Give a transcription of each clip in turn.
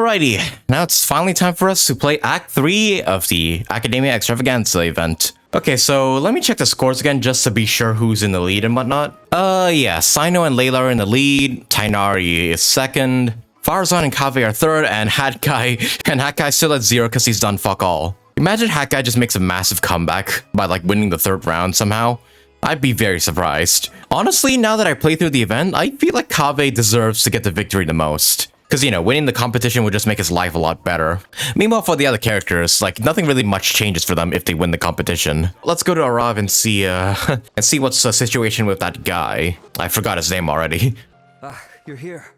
Alrighty, now it's finally time for us to play Act 3 of the Akademiya Extravaganza event. Okay, so let me check the scores again just to be sure who's in the lead and whatnot. Yeah, Cyno and Layla are in the lead, Tainari is second, Faruzan and Kaveh are third, and Hat Guy still at 0 because he's done fuck all. Imagine Hat Guy just makes a massive comeback by like winning the third round somehow. I'd be very surprised. Honestly, now that I played through the event, I feel like Kaveh deserves to get the victory the most. Because, you know, winning the competition would just make his life a lot better. Meanwhile, for the other characters, like, nothing really much changes for them if they win the competition. Let's go to Arav and see, what's the situation with that guy. I forgot his name already. You're here.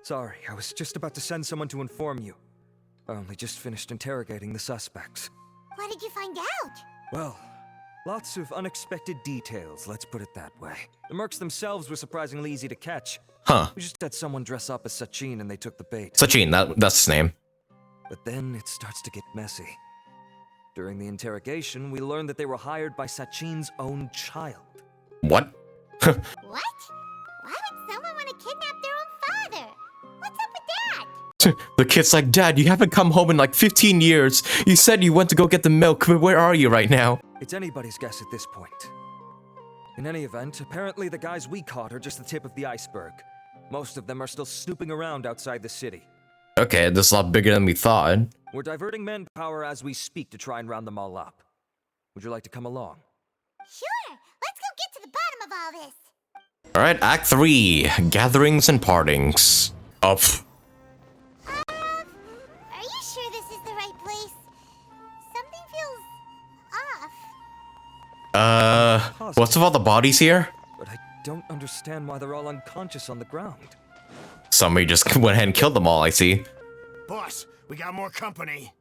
Sorry, I was just about to send someone to inform you. I only just finished interrogating the suspects. What did you find out? Well, lots of unexpected details, let's put it that way. The mercs themselves were surprisingly easy to catch. Huh. We just had someone dress up as Sachin and they took the bait. Sachin, that's his name. But then it starts to get messy. During the interrogation, we learned that they were hired by Sachin's own child. What? What? Why would someone want to kidnap their own father? What's up with that? The kid's like, Dad, you haven't come home in like 15 years. You said you went to go get the milk, but where are you right now? It's anybody's guess at this point. In any event, apparently the guys we caught are just the tip of the iceberg. Most of them are still snooping around outside the city. Okay, this is a lot bigger than we thought. We're diverting manpower as we speak to try and round them all up. Would you like to come along? Sure, let's go get to the bottom of all this. Alright, Act 3, Gatherings and Partings. Up. Are you sure this is the right place? Something feels off. What's with all the bodies here? But I don't understand why they're all unconscious on the ground. Somebody just went ahead and killed them all, I see. Boss, we got more company.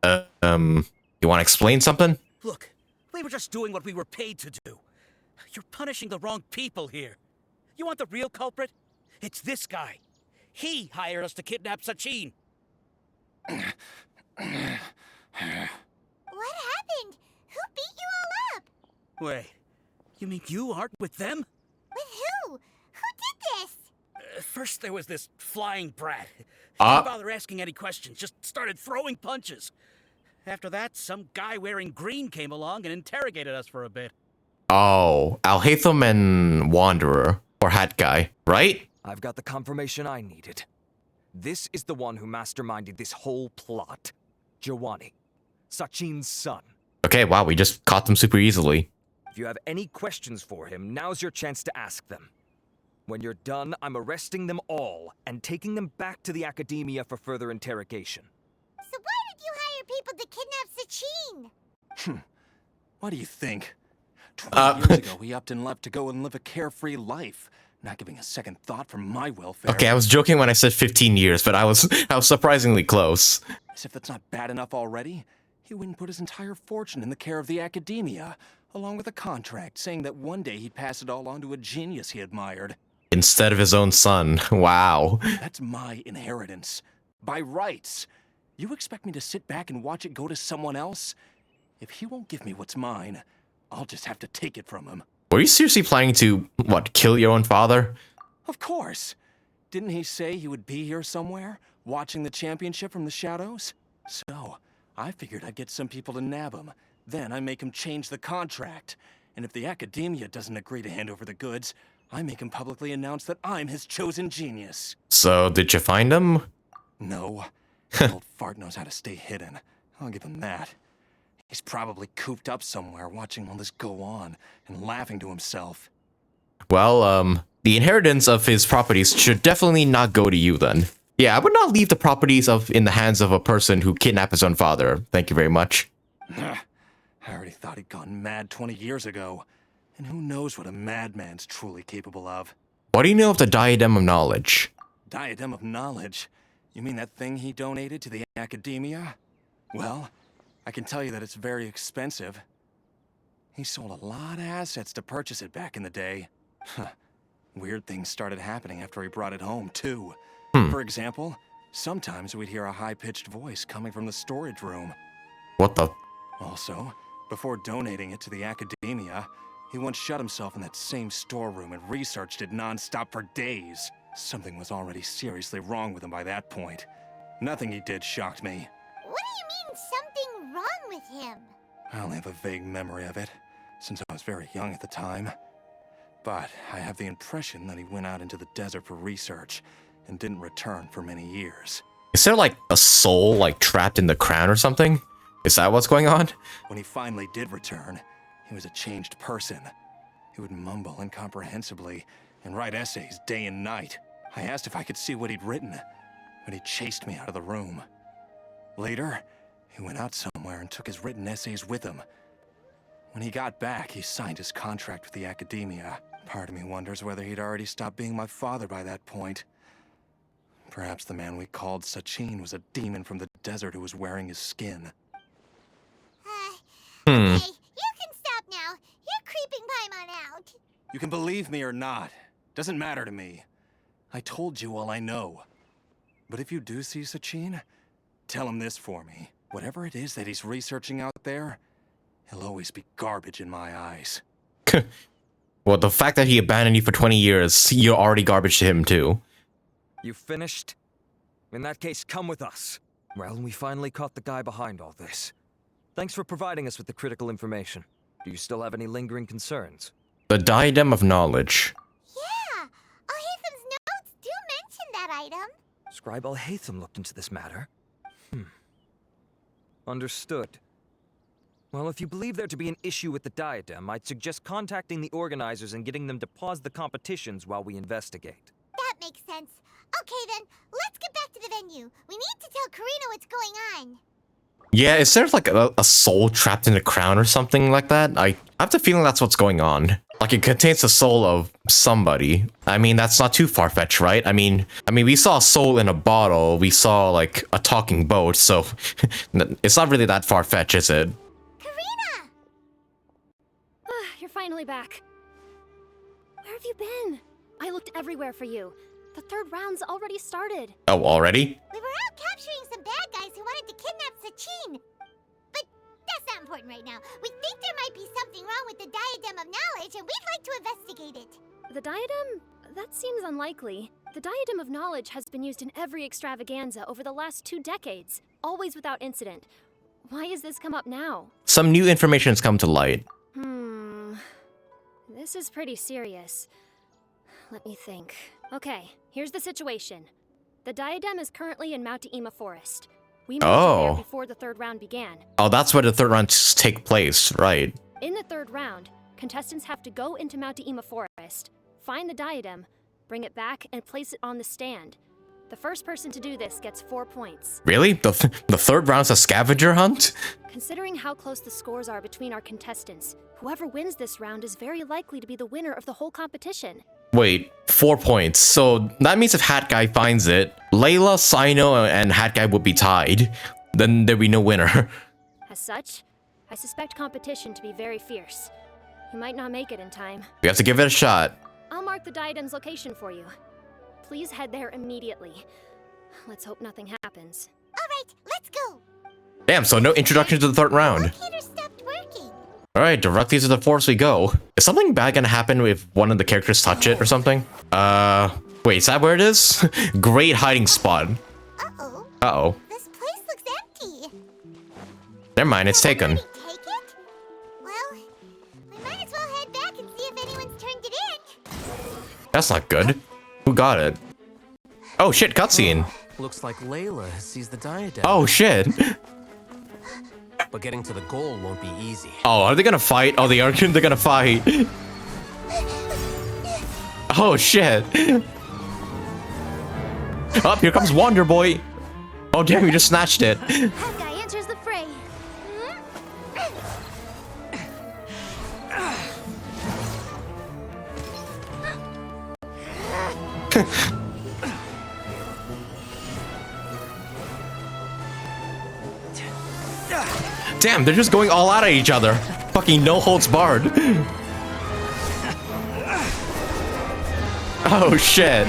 You want to explain something? Look, we were just doing what we were paid to do. You're punishing the wrong people here. You want the real culprit? It's this guy. He hired us to kidnap Sachin. What happened? Who beat you all up? Wait, you mean you aren't with them? With who? Who did this? First there was this flying brat. Didn't bother asking any questions, just started throwing punches. After that, some guy wearing green came along and interrogated us for a bit. Oh, Al-Haytham and Wanderer, or Hat Guy, right? I've got the confirmation I needed. This is the one who masterminded this whole plot. Jawani, Sachin's son. Okay, wow, we just caught them super easily. If you have any questions for him, now's your chance to ask them. When you're done, I'm arresting them all and taking them back to the Akademiya for further interrogation. So why did you hire people to kidnap Sachin? What do you think? 20 years ago, he upped and left to go and live a carefree life, not giving a second thought for my welfare. Okay, I was joking when I said 15 years, but I was surprisingly close. As if that's not bad enough already, he wouldn't put his entire fortune in the care of the Akademiya, along with a contract saying that one day he'd pass it all on to a genius he admired. Instead of his own son. Wow. That's my inheritance. By rights. You expect me to sit back and watch it go to someone else? If he won't give me what's mine, I'll just have to take it from him. Were you seriously planning to, what, kill your own father? Of course. Didn't he say he would be here somewhere, watching the championship from the shadows? So, I figured I'd get some people to nab him. Then I make him change the contract. And if the Akademiya doesn't agree to hand over the goods, I make him publicly announce that I'm his chosen genius. So, did you find him? No. The old fart knows how to stay hidden. I'll give him that. He's probably cooped up somewhere watching all this go on and laughing to himself. Well, the inheritance of his properties should definitely not go to you then. Yeah, I would not leave the properties in the hands of a person who kidnapped his own father. Thank you very much. I already thought he'd gone mad 20 years ago. And who knows what a madman's truly capable of. What do you know of the Diadem of Knowledge? Diadem of Knowledge? You mean that thing he donated to the Akademiya? Well, I can tell you that it's very expensive. He sold a lot of assets to purchase it back in the day. Weird things started happening after he brought it home, too. For example, sometimes we'd hear a high-pitched voice coming from the storage room. What the? Also, before donating it to the Akademiya, he once shut himself in that same storeroom and researched it non-stop for days. Something was already seriously wrong with him by that point. Nothing he did shocked me. What do you mean, something wrong with him? I only have a vague memory of it, since I was very young at the time. But I have the impression that he went out into the desert for research and didn't return for many years. Is there like a soul like trapped in the crown or something? Is that what's going on? When he finally did return, he was a changed person. He would mumble incomprehensibly and write essays day and night. I asked if I could see what he'd written, but he chased me out of the room. Later, he went out somewhere and took his written essays with him. When he got back, he signed his contract with the Akademiya. Part of me wonders whether he'd already stopped being my father by that point. Perhaps the man we called Sachin was a demon from the desert who was wearing his skin. Okay, you can stop now. You're creeping Paimon out. You can believe me or not. Doesn't matter to me. I told you all I know. But if you do see Sachin, tell him this for me. Whatever it is that he's researching out there, he'll always be garbage in my eyes. Well, the fact that he abandoned you for 20 years, you're already garbage to him too. You finished? In that case, come with us. Well, we finally caught the guy behind all this. Thanks for providing us with the critical information. Do you still have any lingering concerns? The Diadem of Knowledge. Yeah, Al-Haytham's notes do mention that item. Scribe Al-Haytham looked into this matter. Understood. Well, if you believe there to be an issue with the diadem, I'd suggest contacting the organizers and getting them to pause the competitions while we investigate. That makes sense. Okay then, let's get back to the venue. We need to tell Kirina what's going on. Yeah, is there like a soul trapped in a crown or something like that? I have the feeling that's what's going on. Like it contains the soul of somebody. I mean, that's not too far-fetched, right? I mean, we saw a soul in a bottle. We saw like a talking boat, so it's not really that far-fetched, is it? Kirina! You're finally back. Where have you been? I looked everywhere for you. The third round's already started. Oh, already? We were out capturing some bad guys who wanted to kidnap Sachin. But that's not important right now. We think there might be something wrong with the Diadem of Knowledge, and we'd like to investigate it. The diadem? That seems unlikely. The Diadem of Knowledge has been used in every extravaganza over the last 2 decades, always without incident. Why has this come up now? Some new information has come to light. This is pretty serious. Let me think. Okay, here's the situation. The diadem is currently in Mount Dehya Forest. We moved there before the third round began. Oh, that's where the third rounds take place, right? In the third round, contestants have to go into Mount Dehya Forest, find the diadem, bring it back, and place it on the stand. The first person to do this gets 4 points. Really? The third round's a scavenger hunt? Considering how close the scores are between our contestants, whoever wins this round is very likely to be the winner of the whole competition. Wait, 4 points. So that means if Hat Guy finds it, Layla, Cyno, and Hat Guy would be tied. Then there'd be no winner. As such, I suspect competition to be very fierce. You might not make it in time. We have to give it a shot. I'll mark the diadem's location for you. Please head there immediately. Let's hope nothing happens. All right, let's go. Damn, so no introduction to the third round. Locator stopped working. Alright, directly to the forest we go. Is something bad gonna happen if one of the characters touch it or something? Wait, is that where it is? Great hiding spot. Uh-oh. Uh-oh. This place looks empty. Never mind, it's taken. Take it? Well, we might as well head back and see if anyone's turned it in. That's not good. Who got it? Oh shit, cutscene. Looks like Layla sees the diadem. Oh shit. But getting to the goal won't be easy. Oh, are they gonna fight? Oh, they're gonna fight. Oh shit. Oh, here comes Wonder Boy. Oh damn, you just snatched it. That guy enters the fray. Damn, they're just going all out at each other. Fucking no holds barred. Oh shit.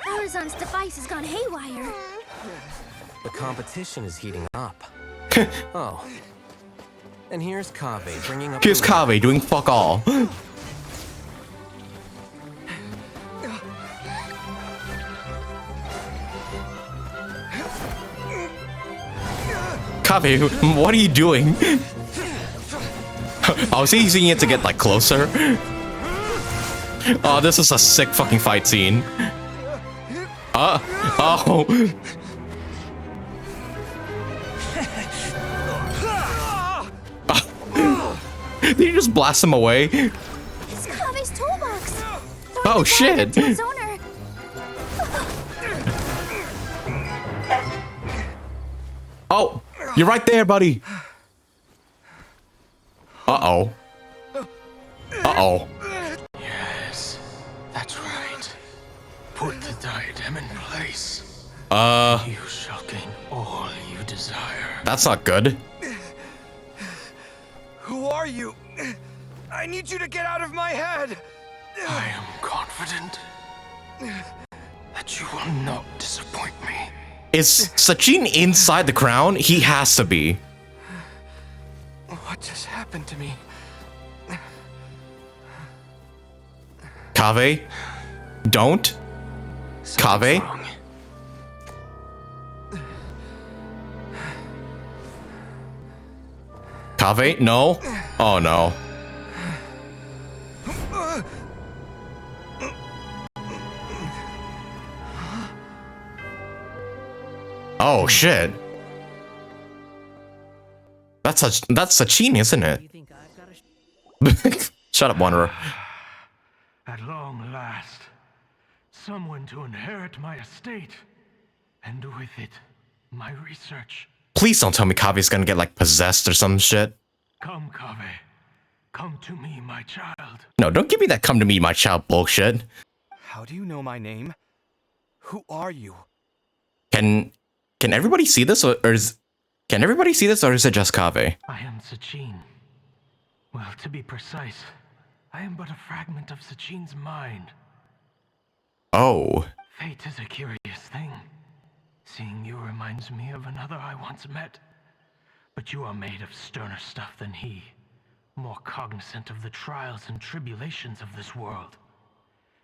Faruzan's device has gone haywire. The competition is heating up. Oh. And here's Kaveh bringing up... Here's Kaveh doing fuck all. Kaveh, what are you doing? I was using it to get like closer. Oh, this is a sick fucking fight scene. Oh. Did you just blast him away? It's Kaveh's toolbox. Oh shit. To its owner. Oh, you're right there, buddy. Uh-oh. Uh-oh. Yes, that's right. Put the diadem in place. You shall gain all you desire. That's not good. Who are you? I need you to get out of my head! I am confident that you will not disappoint me. Is Sachin inside the crown? He has to be. What just happened to me? Kaveh? Don't. Kaveh? Wrong. Kaveh? No. Oh no. Oh shit. That's Sachin, isn't it? Shut up, Wanderer. At long last, someone to inherit my estate, and with it, my research. Please don't tell me Kaveh's gonna get like possessed or some shit. Come, Kaveh. Come to me, my child. No, don't give me that come to me, my child bullshit. How do you know my name? Who are you? Can everybody see this or is it just Kaveh? I am Sachin. Well, to be precise, I am but a fragment of Sachin's mind. Oh. Fate is a curious thing. Seeing you reminds me of another I once met. But you are made of sterner stuff than he. More cognizant of the trials and tribulations of this world.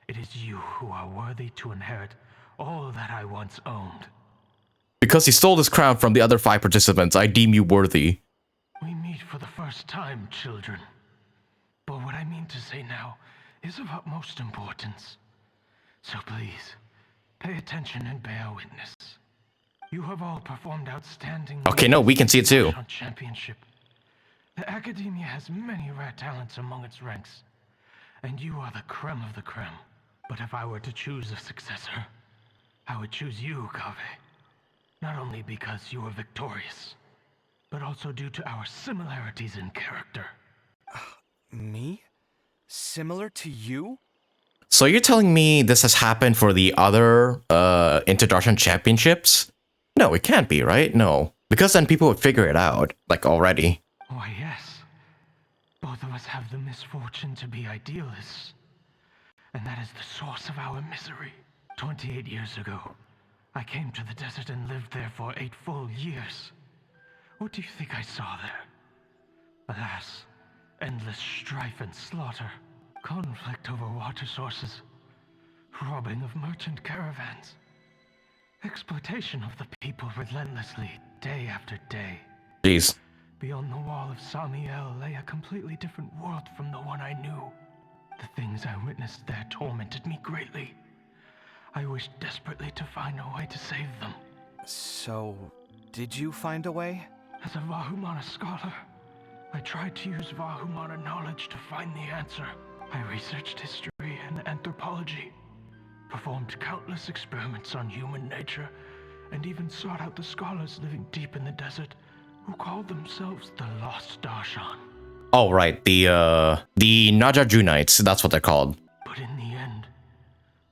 It is you who are worthy to inherit all that I once owned. Because he stole this crown from the other 5 participants, I deem you worthy. We meet for the first time, children. But what I mean to say now is of utmost importance. So please, pay attention and bear witness. You have all performed outstanding. Okay, no, we can see it too. Interdarshan Championship. The Akademiya has many rare talents among its ranks, and you are the creme of the creme. But if I were to choose a successor, I would choose you, Kaveh. Not only because you were victorious, but also due to our similarities in character. Me? Similar to you? So you're telling me this has happened for the other Interdarshan Championships? No, it can't be, right? No. Because then people would figure it out, like already. Why, yes. Both of us have the misfortune to be idealists. And that is the source of our misery. 28 years ago, I came to the desert and lived there for 8 full years. What do you think I saw there? Alas, endless strife and slaughter, conflict over water sources, robbing of merchant caravans, exploitation of the people relentlessly, day after day. Jeez. Beyond the wall of Samiel lay a completely different world from the one I knew. The things I witnessed there tormented me greatly. I wished desperately to find a way to save them. So, did you find a way? As a Vahumana scholar, I tried to use Vahumana knowledge to find the answer. I researched history and anthropology, performed countless experiments on human nature, and even sought out the scholars living deep in the desert who called themselves the Lost Darshan. Oh, right. The Najajunites, that's what they're called. But in the end,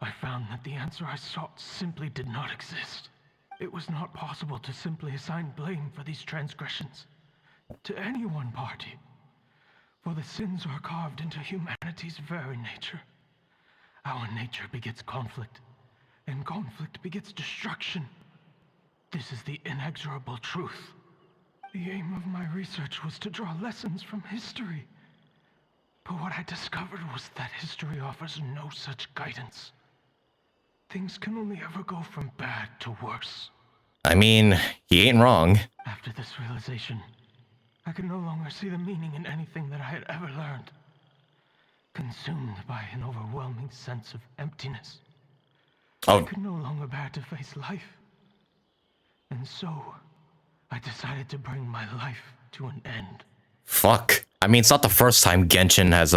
I found that the answer I sought simply did not exist. It was not possible to simply assign blame for these transgressions to any one party, for the sins are carved into humanity's very nature. Our nature begets conflict, and conflict begets destruction. This is the inexorable truth. The aim of my research was to draw lessons from history. But what I discovered was that history offers no such guidance. Things can only ever go from bad to worse. I mean, he ain't wrong. After this realization, I could no longer see the meaning in anything that I had ever learned. Consumed by an overwhelming sense of emptiness. I Oh, could no longer bear to face life. And so, I decided to bring my life to an end. fuck. I mean, it's not the first time Genshin has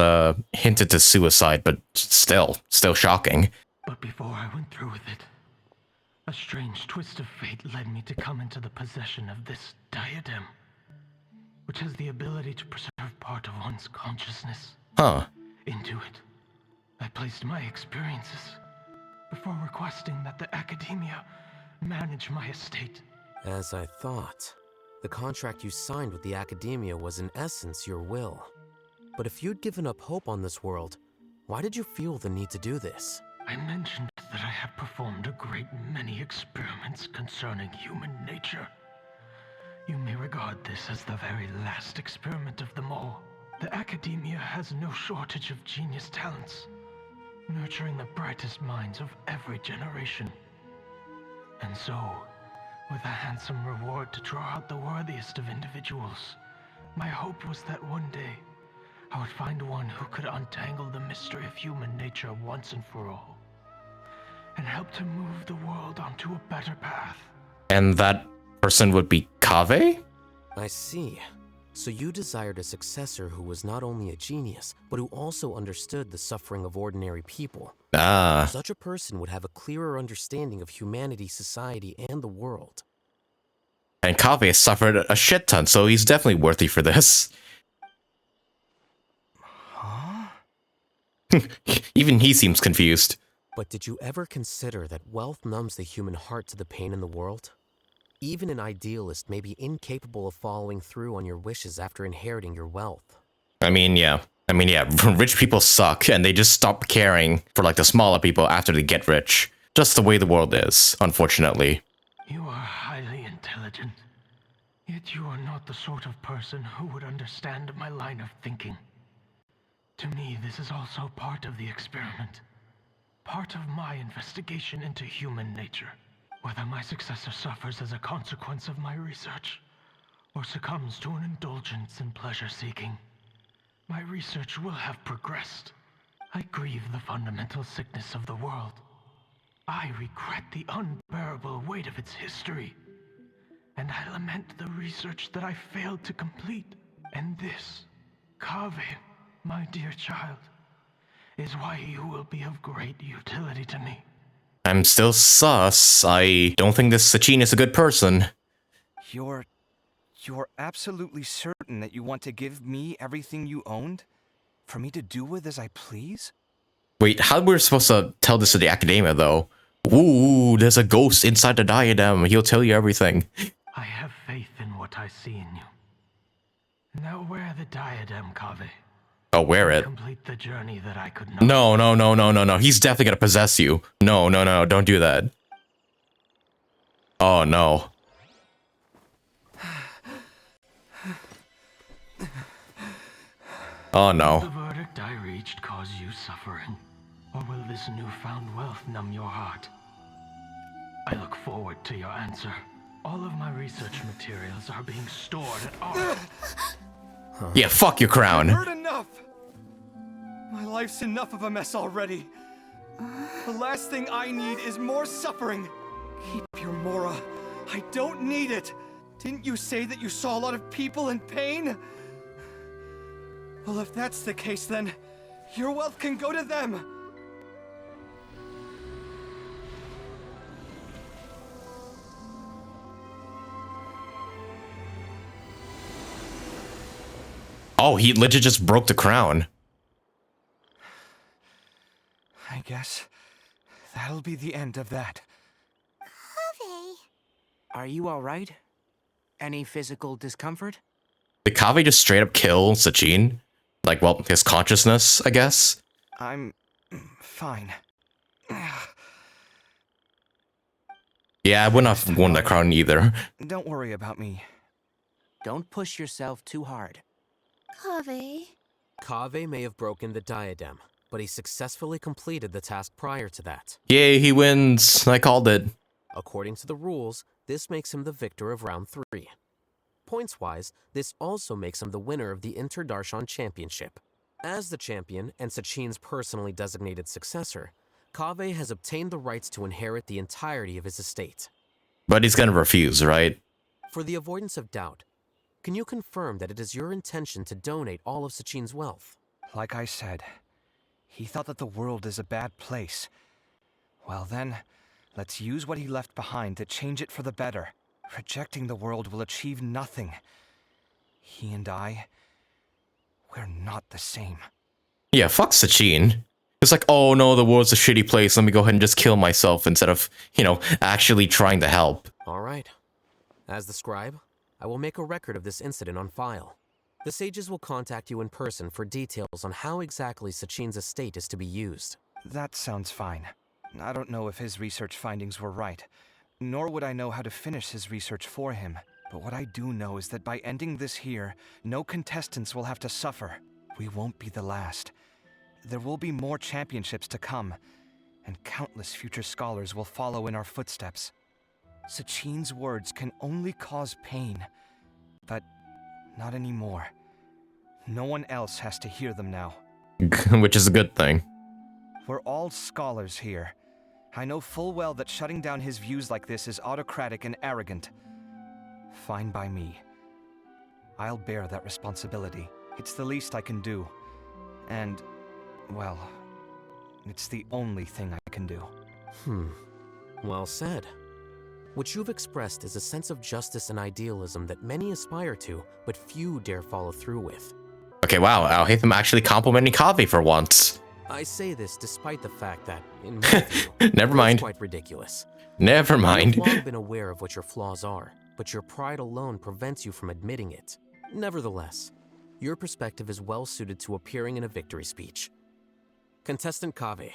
hinted to suicide, but still shocking. But before I went through with it, a strange twist of fate led me to come into the possession of this diadem, which has the ability to preserve part of one's consciousness. Huh. Into it, I placed my experiences before requesting that the Akademiya manage my estate. As I thought, the contract you signed with the Akademiya was in essence your will. But if you'd given up hope on this world, why did you feel the need to do this? I mentioned that I had performed a great many experiments concerning human nature. You may regard this as the very last experiment of them all. The Akademiya has no shortage of genius talents, nurturing the brightest minds of every generation. And so, with a handsome reward to draw out the worthiest of individuals, my hope was that one day I would find one who could untangle the mystery of human nature once and for all, and help to move the world onto a better path. And that person would be Kaveh? I see. So you desired a successor who was not only a genius, but who also understood the suffering of ordinary people. Ah. Such a person would have a clearer understanding of humanity, society, and the world. And Kaveh suffered a shit ton, so he's definitely worthy for this. Huh? Even he seems confused. But did you ever consider that wealth numbs the human heart to the pain in the world? Even an idealist may be incapable of following through on your wishes after inheriting your wealth. I mean, yeah, rich people suck, and they just stop caring for, like, the smaller people after they get rich. Just the way the world is, unfortunately. You are highly intelligent, yet you are not the sort of person who would understand my line of thinking. To me, this is also part of the experiment. Part of my investigation into human nature. Whether my successor suffers as a consequence of my research, or succumbs to an indulgence in pleasure-seeking, my research will have progressed. I grieve the fundamental sickness of the world. I regret the unbearable weight of its history. And I lament the research that I failed to complete. And this, Kaveh, my dear child, is why you will be of great utility to me. I'm still sus. I don't think this Sachin is a good person. You're absolutely certain that you want to give me everything you owned? For me to do with as I please? Wait, how were we supposed to tell this to the Akademiya, though? Ooh, there's a ghost inside the diadem. He'll tell you everything. I have faith in what I see in you. Now wear the diadem, Kaveh. Oh, wear it. Complete the journey that I could not. No. He's definitely gonna possess you. No, don't do that. Oh, no. Oh, Will no. the verdict I reached cause you suffering? Or will this newfound wealth numb your heart? I look forward to your answer. All of my research materials are being stored at our... Yeah, fuck your crown. I've heard enough! My life's enough of a mess already. The last thing I need is more suffering. Keep your Mora. I don't need it. Didn't you say that you saw a lot of people in pain? Well, if that's the case, then your wealth can go to them. Oh, he legit just broke the crown. I guess that'll be the end of that. Kaveh. Are you alright? Any physical discomfort? Did Kaveh just straight up kill Sachin? Like, well, his consciousness, I guess? I'm fine. Yeah, I wouldn't have won that crown either. Don't worry about me. Don't push yourself too hard. Kaveh. Kaveh may have broken the diadem, but he successfully completed the task prior to that. Yay, he wins. I called it. According to the rules, This makes him the victor of round 3. Points-wise, this also makes him the winner of the Interdarshan Championship. As the champion and Sachin's personally designated successor, Kaveh has obtained the rights to inherit the entirety of his estate. But he's gonna refuse, right? For the avoidance of doubt, can you confirm that it is your intention to donate all of Sachin's wealth? Like I said, he thought that the world is a bad place. Well then, let's use what he left behind to change it for the better. Rejecting the world will achieve nothing. He and I, we're not the same. Yeah, fuck Sachin. It's like, oh no, the world's a shitty place. Let me go ahead and just kill myself instead of, you know, actually trying to help. All right. As the scribe, I will make a record of this incident on file. The sages will contact you in person for details on how exactly Sachin's estate is to be used. That sounds fine. I don't know if his research findings were right, nor would I know how to finish his research for him. But what I do know is that by ending this here, no contestants will have to suffer. We won't be the last. There will be more championships to come, and countless future scholars will follow in our footsteps. Sachin's words can only cause pain, but not anymore. No one else has to hear them now. Which is a good thing. We're all scholars here. I know full well that shutting down his views like this is autocratic and arrogant. Fine by me. I'll bear that responsibility. It's the least I can do. And, well, it's the only thing I can do. Well said. What you've expressed is a sense of justice and idealism that many aspire to, but few dare follow through with. Okay, wow, Al-Haytham actually complimenting Kaveh for once. I say this despite the fact that, in my view, Never mind. it's quite ridiculous. Never mind. You've long been aware of what your flaws are, but your pride alone prevents you from admitting it. Nevertheless, your perspective is well suited to appearing in a victory speech. Contestant Kaveh,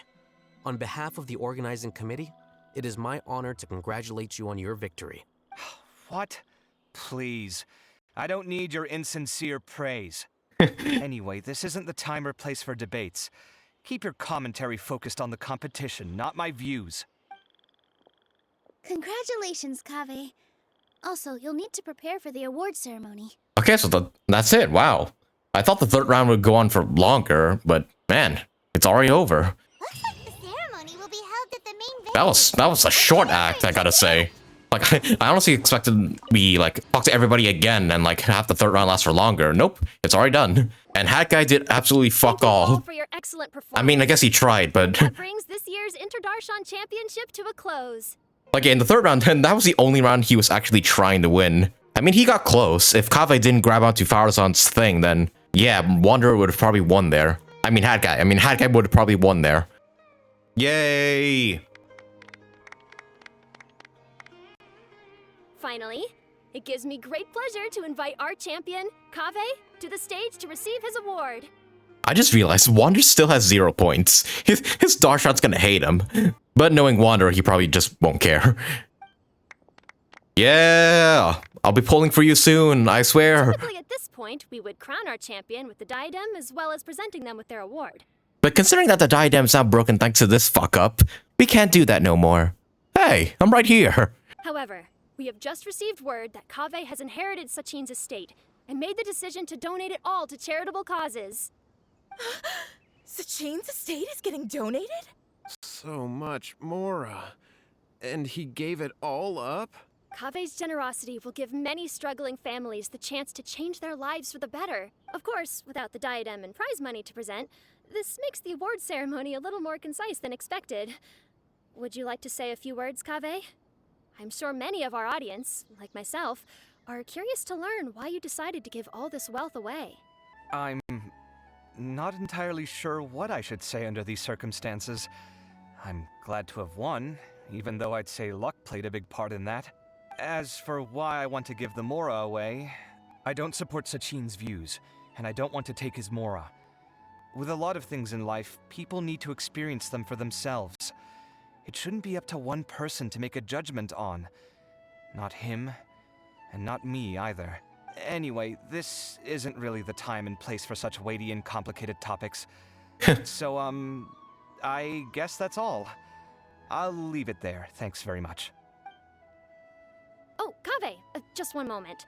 on behalf of the organizing committee, it is my honor to congratulate you on your victory. What? Please. I don't need your insincere praise. Anyway, this isn't the time or place for debates. Keep your commentary focused on the competition, not my views. Congratulations, Kaveh. Also, you'll need to prepare for the award ceremony. Okay, so that's it. Wow. I thought the third round would go on for longer, but man, it's already over. Looks like the ceremony will be held at the main venue. That was a short act, I gotta say. Like, I honestly expected we, like, talk to everybody again and, like, have the third round last for longer. Nope, it's already done. And Hat Guy did absolutely fuck all. For your excellent performance. I mean, I guess he tried, but... That brings this year's Interdarshan Championship to a close. Like, in the third round, that was the only round he was actually trying to win. I mean, he got close. If Kaveh didn't grab onto Faruzan's thing, then, yeah, Wanderer would have probably won there. I mean, Hat Guy would have probably won there. Yay! Finally, it gives me great pleasure to invite our champion, Kaveh, to the stage to receive his award. I just realized Wanderer still has 0 points. His Darshot's gonna hate him. But knowing Wanderer, he probably just won't care. Yeah! I'll be pulling for you soon, I swear. Typically at this point, we would crown our champion with the diadem as well as presenting them with their award. But considering that the diadem's now broken thanks to this fuck-up, we can't do that no more. Hey, I'm right here. However, we have just received word that Kaveh has inherited Sachin's estate and made the decision to donate it all to charitable causes. Sachin's estate is getting donated? So much, Mora. And he gave it all up? Kaveh's generosity will give many struggling families the chance to change their lives for the better. Of course, without the diadem and prize money to present, this makes the award ceremony a little more concise than expected. Would you like to say a few words, Kaveh? I'm sure many of our audience, like myself, are curious to learn why you decided to give all this wealth away. I'm not entirely sure what I should say under these circumstances. I'm glad to have won, even though I'd say luck played a big part in that. As for why I want to give the Mora away, I don't support Sachin's views, and I don't want to take his Mora. With a lot of things in life, people need to experience them for themselves. It shouldn't be up to one person to make a judgment on. Not him, and not me either. Anyway, this isn't really the time and place for such weighty and complicated topics. So, I guess that's all. I'll leave it there. Thanks very much. Kaveh, just one moment.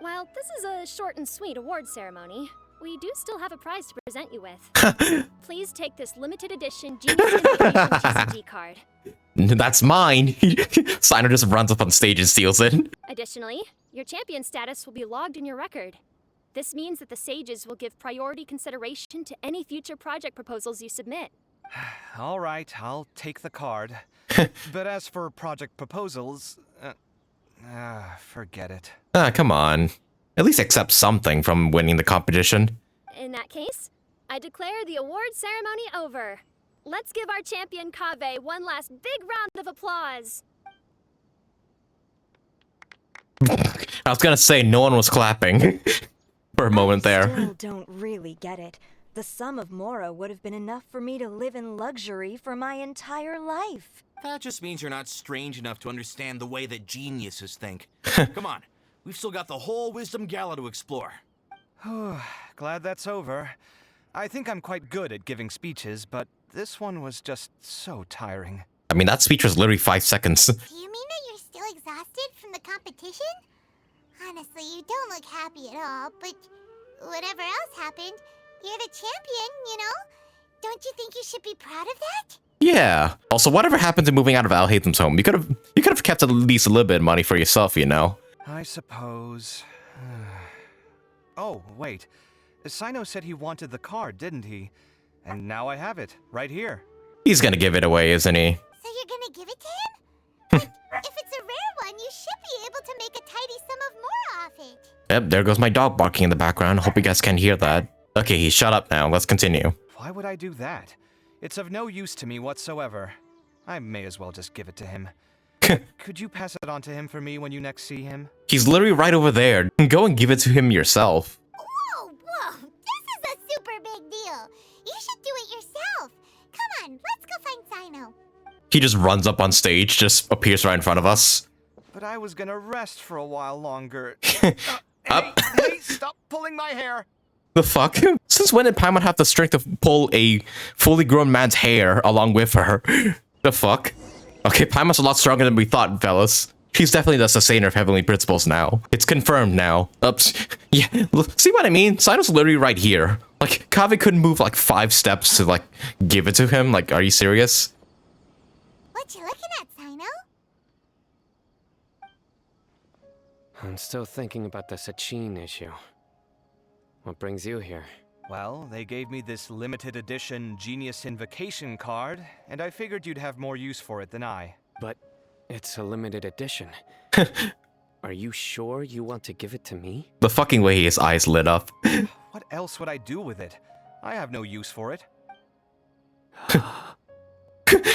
While this is a short and sweet award ceremony, we do still have a prize to present you with. Please take this limited edition Genius Invitation TCG card. That's mine. Cyno just runs up on stage and steals it. Additionally, your champion status will be logged in your record. This means that the Sages will give priority consideration to any future project proposals you submit. All right, I'll take the card. But as for project proposals, forget it. Come on. At least accept something from winning the competition. In that case, I declare the award ceremony over. Let's give our champion Kaveh one last big round of applause. I was gonna say no one was clapping for a moment I there. still don't really get it. The sum of Mora would have been enough for me to live in luxury for my entire life. That just means you're not strange enough to understand the way that geniuses think. Come on, we've still got the whole Wisdom Gala to explore. Glad that's over. I think I'm quite good at giving speeches, but this one was just so tiring. I mean, that speech was literally 5 seconds. Do you mean that you're still exhausted from the competition? Honestly, you don't look happy at all, but whatever else happened, you're the champion, you know? Don't you think you should be proud of that? Yeah. Also, whatever happened to moving out of Alhaitham's home? You could have kept at least a little bit of money for yourself, you know? I suppose. Oh, wait. Cyno said he wanted the card, didn't he? And now I have it, right here. He's gonna give it away, isn't he? So you're gonna give it to him? But if it's a rare one, you should be able to make a tidy sum of more off it. Yep, there goes my dog barking in the background. Hope you guys can hear that. Okay, he's shut up now. Let's continue. Why would I do that? It's of no use to me whatsoever. I may as well just give it to him. Could you pass it on to him for me when you next see him? He's literally right over there. Go and give it to him yourself. Whoa, this is a super big deal. You should do it yourself. Come on, let's go find Cyno. He just runs up on stage, just appears right in front of us. But I was gonna rest for a while longer. Up. Hey, stop pulling my hair! The fuck? Since when did Paimon have the strength to pull a fully grown man's hair along with her? The fuck? Okay, Paimon's a lot stronger than we thought, fellas. She's definitely the sustainer of heavenly principles now. It's confirmed now. Oops. Yeah, see what I mean? Cyno's literally right here. Like, Kaveh couldn't move like 5 steps to like give it to him. Like, are you serious? What you looking at, Cyno? I'm still thinking about the Sachin issue. What brings you here? Well, they gave me this limited edition Genius Invocation card, and I figured you'd have more use for it than I. But it's a limited edition. Are you sure you want to give it to me? The fucking way his eyes lit up. What else would I do with it? I have no use for it.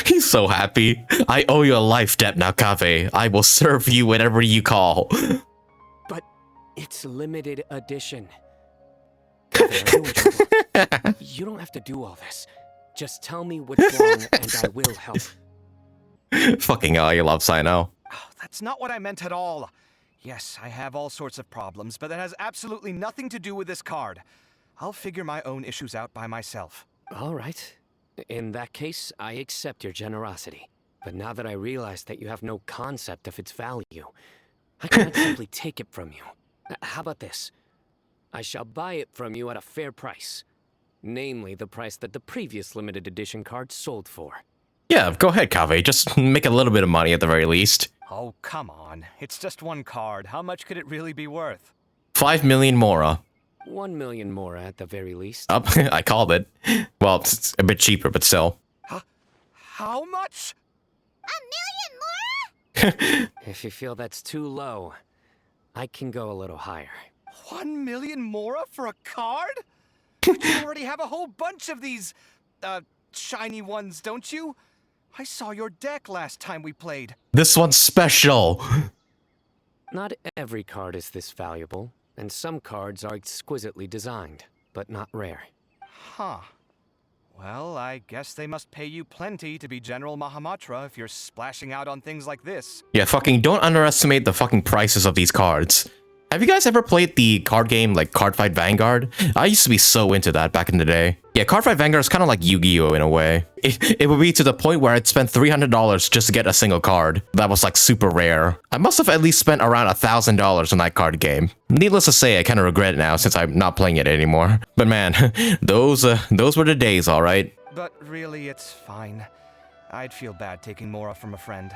He's so happy. I owe you a life debt now, Kaveh. I will serve you whenever you call. But it's limited edition. Kaveh, you don't have to do all this. Just tell me what's wrong and I will help. Fucking hell, you love Cyno. Oh, that's not what I meant at all. Yes, I have all sorts of problems, but that has absolutely nothing to do with this card. I'll figure my own issues out by myself. All right. In that case, I accept your generosity. But now that I realize that you have no concept of its value, I cannot simply take it from you. How about this? I shall buy it from you at a fair price. Namely, the price that the previous limited edition card sold for. Yeah, go ahead, Kaveh. Just make a little bit of money at the very least. Oh, come on. It's just one card. How much could it really be worth? 5 million Mora. 1 million more at the very least. Up, I called it. Well, it's a bit cheaper, but still. How much? 1 million more? If you feel that's too low, I can go a little higher. 1 million Mora for a card? But you already have a whole bunch of these, shiny ones, don't you? I saw your deck last time we played. This one's special. Not every card is this valuable, and some cards are exquisitely designed, but not rare. Huh. Well, I guess they must pay you plenty to be General Mahamatra if you're splashing out on things like this. Yeah, fucking don't underestimate the fucking prices of these cards. Have you guys ever played the card game like Cardfight Vanguard? I used to be so into that back in the day. Yeah, Cardfight Vanguard is kind of like Yu-Gi-Oh in a way. It would be to the point where I'd spend $300 just to get a single card. That was like super rare. I must have at least spent around $1,000 on that card game. Needless to say, I kind of regret it now since I'm not playing it anymore. But man, those were the days, all right. But really, it's fine. I'd feel bad taking Mora from a friend.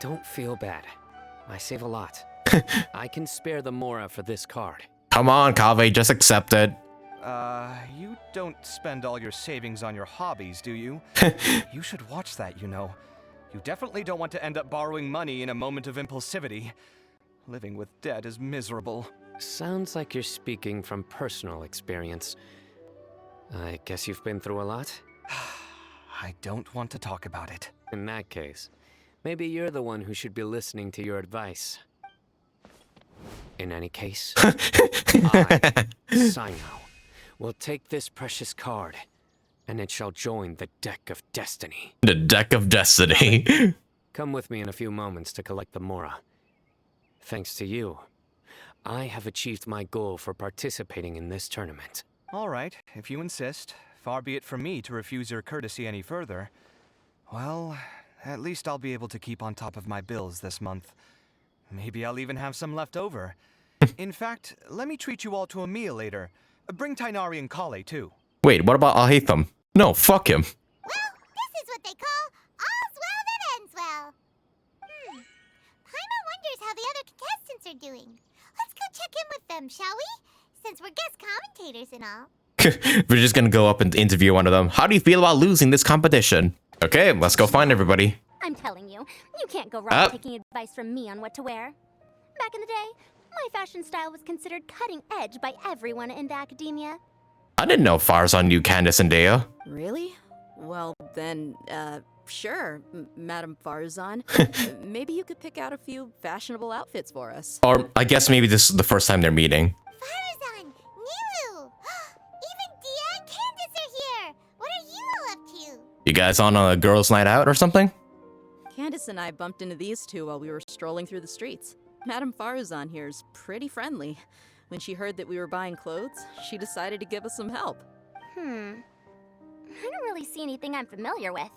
Don't feel bad. I save a lot. I can spare the Mora for this card. Come on, Kaveh, just accept it. You don't spend all your savings on your hobbies, do you? You should watch that, you know. You definitely don't want to end up borrowing money in a moment of impulsivity. Living with debt is miserable. Sounds like you're speaking from personal experience. I guess you've been through a lot? I don't want to talk about it. In that case, maybe you're the one who should be listening to your advice. In any case, I, cyno, will take this precious card, and it shall join the Deck of Destiny. The Deck of Destiny. Come with me in a few moments to collect the Mora. Thanks to you, I have achieved my goal for participating in this tournament. All right, if you insist. Far be it from me to refuse your courtesy any further. Well, at least I'll be able to keep on top of my bills this month. Maybe I'll even have some left over. In fact, let me treat you all to a meal later. Bring Tighnari and Kale, too. Wait, what about Alhaitham? No, fuck him. Well, this is what they call all's well that ends well. Paimon wonders how the other contestants are doing. Let's go check in with them, shall we? Since we're guest commentators and all. We're just gonna go up and interview one of them. How do you feel about losing this competition? Okay, let's go find everybody. I'm telling you, you can't go wrong taking advice from me on what to wear. Back in the day, my fashion style was considered cutting edge by everyone in the academia. I didn't know Faruzan knew Candace and Dehya. Really? Well, then, sure, Madam Faruzan. Maybe you could pick out a few fashionable outfits for us. Or I guess maybe this is the first time they're meeting. Faruzan, Nilu, even Dehya and Candace are here. What are you all up to? You guys on a girls' night out or something? Candace and I bumped into these two while we were strolling through the streets. Madam Faruzan here's pretty friendly. When she heard that we were buying clothes, she decided to give us some help. I don't really see anything I'm familiar with.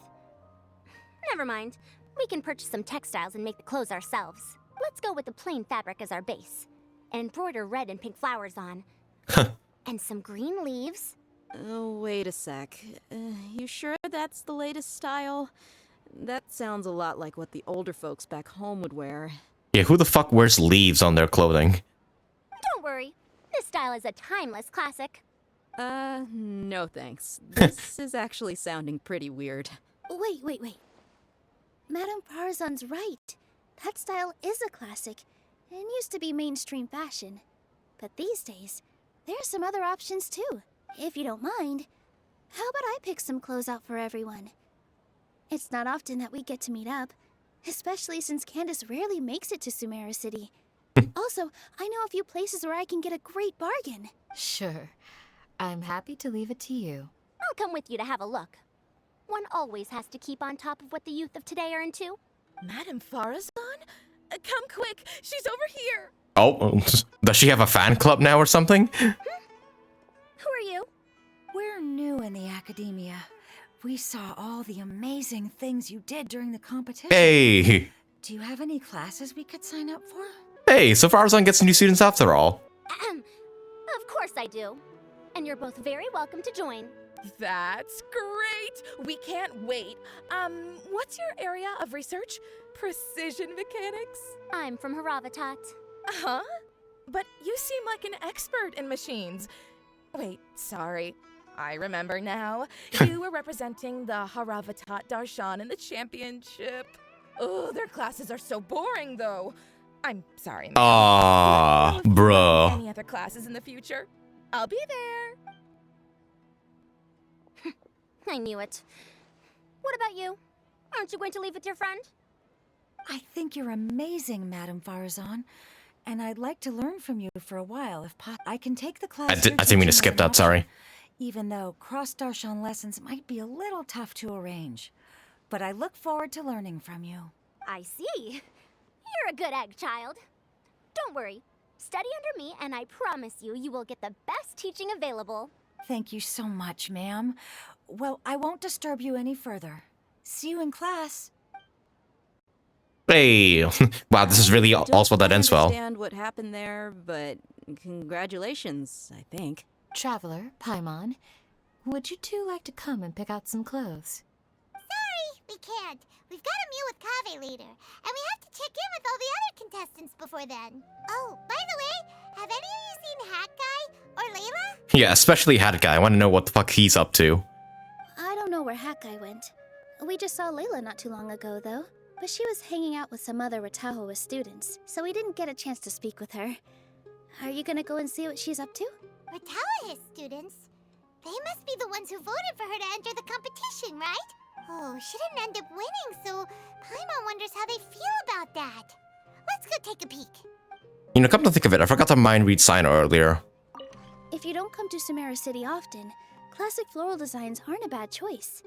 Never mind. We can purchase some textiles and make the clothes ourselves. Let's go with the plain fabric as our base. And embroider red and pink flowers on. And some green leaves. Oh, wait a sec. You sure that's the latest style? That sounds a lot like what the older folks back home would wear. Yeah, who the fuck wears leaves on their clothing? Don't worry. This style is a timeless classic. No thanks. This is actually sounding pretty weird. Wait. Madame Faruzan's right. That style is a classic, and used to be mainstream fashion. But these days, there's some other options too. If you don't mind, how about I pick some clothes out for everyone? It's not often that we get to meet up, especially since Candace rarely makes it to Sumeru City. Also, I know a few places where I can get a great bargain. Sure. I'm happy to leave it to you. I'll come with you to have a look. One always has to keep on top of what the youth of today are into. Madame Faruzan? Come quick, she's over here. Oh, does she have a fan club now or something? Who are you? We're new in the academia. We saw all the amazing things you did during the competition. Hey! Do you have any classes we could sign up for? Hey, so Faruzan gets new students after all. Of course I do. And you're both very welcome to join. That's great! We can't wait. What's your area of research? Precision mechanics? I'm from Haravatat. Huh? But you seem like an expert in machines. Wait, sorry. I remember now. You were representing the Haravatat Darshan in the championship. Oh, their classes are so boring, though. I'm sorry. Ah, bruh. Any other classes in the future? I'll be there. I knew it. What about you? Aren't you going to leave with your friend? I think you're amazing, Madame Faruzan. And I'd like to learn from you for a while, if possible. I can take the class. I didn't mean to skip that, sorry. Even though cross-Darshan lessons might be a little tough to arrange. But I look forward to learning from you. I see. You're a good egg, child. Don't worry. Study under me, and I promise you, you will get the best teaching available. Thank you so much, ma'am. Well, I won't disturb you any further. See you in class. Hey, wow, this is really also that ends well. I understand what happened there, but congratulations, I think. Traveler, Paimon, would you two like to come and pick out some clothes? Sorry, we can't. We've got a meal with Kaveh later, and we have to check in with all the other contestants before then. Oh, by the way, have any of you seen Hat Guy or Layla? Yeah, especially Hat Guy. I want to know what the fuck he's up to. I don't know where Hat Guy went. We just saw Layla not too long ago, though. But she was hanging out with some other Ratahoa students, so we didn't get a chance to speak with her. Are you gonna go and see what she's up to? Ratahoa students? They must be the ones who voted for her to enter the competition, right? Oh, she didn't end up winning, so Paimon wonders how they feel about that. Let's go take a peek. You know, come to think of it, I forgot to mind read cyno earlier. If you don't come to Sumeru City often, classic floral designs aren't a bad choice.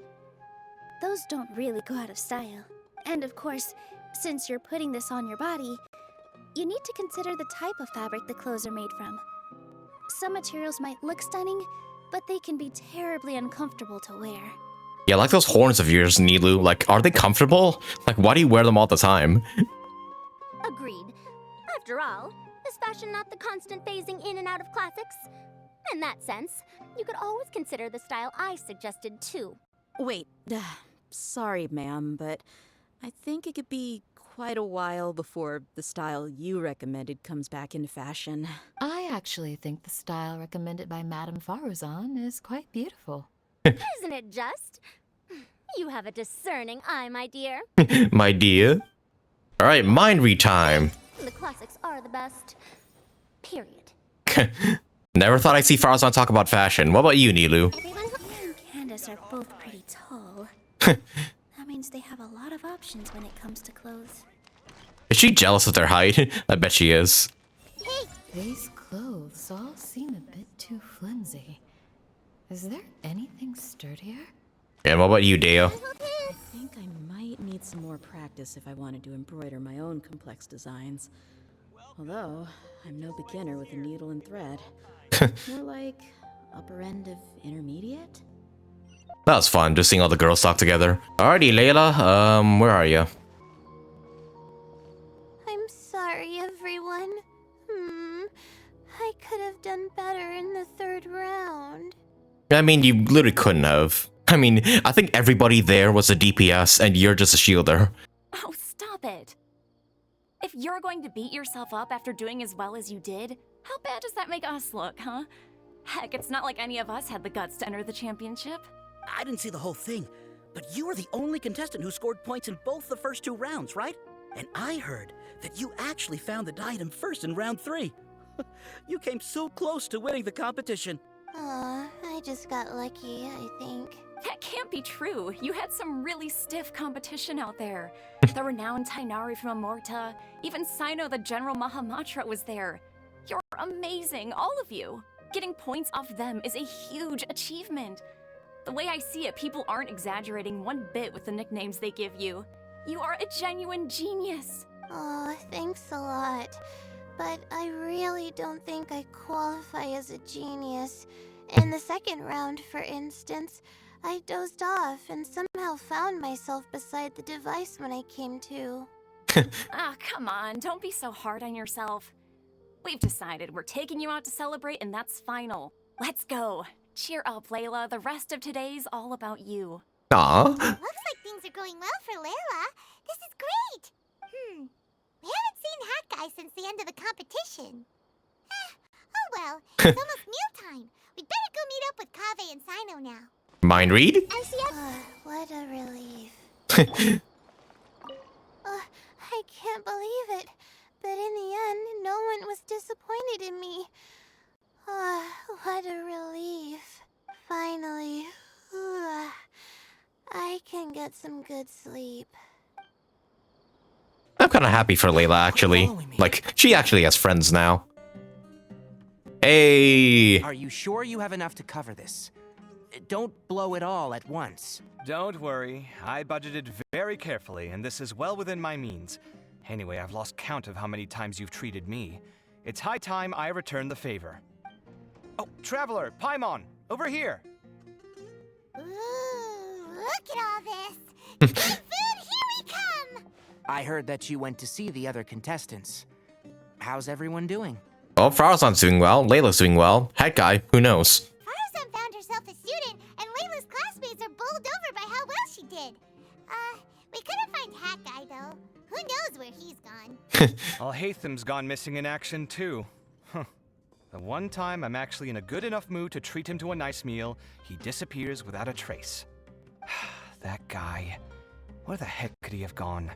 Those don't really go out of style. And of course, since you're putting this on your body, you need to consider the type of fabric the clothes are made from. Some materials might look stunning, but they can be terribly uncomfortable to wear. Yeah, like those horns of yours, Nilu. Like, are they comfortable? Like, why do you wear them all the time? Agreed. After all, is fashion not the constant phasing in and out of classics? In that sense, you could always consider the style I suggested too. Wait, sorry, ma'am, but I think it could be quite a while before the style you recommended comes back into fashion. I actually think the style recommended by Madame Faruzan is quite beautiful. Isn't it just? You have a discerning eye, my dear. My dear. Alright, mind read time. The classics are the best. Period. Never thought I'd see Faruzan talk about fashion. What about you, Nilu? You and Candace are both pretty tall. That means they have a lot of options when it comes to clothes. Is she jealous of their height? I bet she is. These clothes all seem a bit too flimsy. Is there anything sturdier? And what about you, Deo? I think I might need some more practice if I wanted to embroider my own complex designs. Although, I'm no beginner with a needle and thread. More like upper end of intermediate? That was fun, just seeing all the girls talk together. Alrighty, Layla, where are you? I'm sorry, everyone. I could have done better in the third round. I mean, you literally couldn't have. I mean, I think everybody there was a DPS, and you're just a shielder. Oh, stop it. If you're going to beat yourself up after doing as well as you did, how bad does that make us look, huh? Heck, it's not like any of us had the guts to enter the championship. I didn't see the whole thing, but you were the only contestant who scored points in both the first 2 rounds, right? And I heard that you actually found the diadem first in round 3. You came so close to winning the competition. Aw, I just got lucky, I think. That can't be true. You had some really stiff competition out there. The renowned Tainari from Amorta, even Cyno the General Mahamatra was there. You're amazing, all of you. Getting points off them is a huge achievement. The way I see it, people aren't exaggerating one bit with the nicknames they give you. You are a genuine genius. Aw, thanks a lot. But I really don't think I qualify as a genius. In the second round, for instance, I dozed off and somehow found myself beside the device when I came to. Ah, come on, don't be so hard on yourself. We've decided we're taking you out to celebrate and that's final. Let's go. Cheer up, Layla. The rest of today's all about you. Aww. Looks like things are going well for Layla. This is great. We haven't seen Hat Guy since the end of the competition. Oh well, it's almost mealtime. We'd better go meet up with Kaveh and Cyno now. Mind read? What a relief. I can't believe it. But in the end, no one was disappointed in me. What a relief. Finally. I can get some good sleep. I'm kind of happy for Layla, actually. Like, she actually has friends now. Hey! Are you sure you have enough to cover this? Don't blow it all at once. Don't worry, I budgeted very carefully, and this is well within my means. Anyway, I've lost count of how many times you've treated me. It's high time I return the favor. Oh, Traveler, Paimon, over here. Ooh, look at all this. Good food, here we come. I heard that you went to see the other contestants. How's everyone doing? Well, Faruzan's doing well, Layla's doing well. Head guy, who knows? Faruzan found herself a student, and Layla's classmates are bowled over by how well she did. We couldn't find Hat Guy, though. Who knows where he's gone? Alhaitham's gone missing in action, too. Huh. The one time I'm actually in a good enough mood to treat him to a nice meal, he disappears without a trace. That guy. Where the heck could he have gone?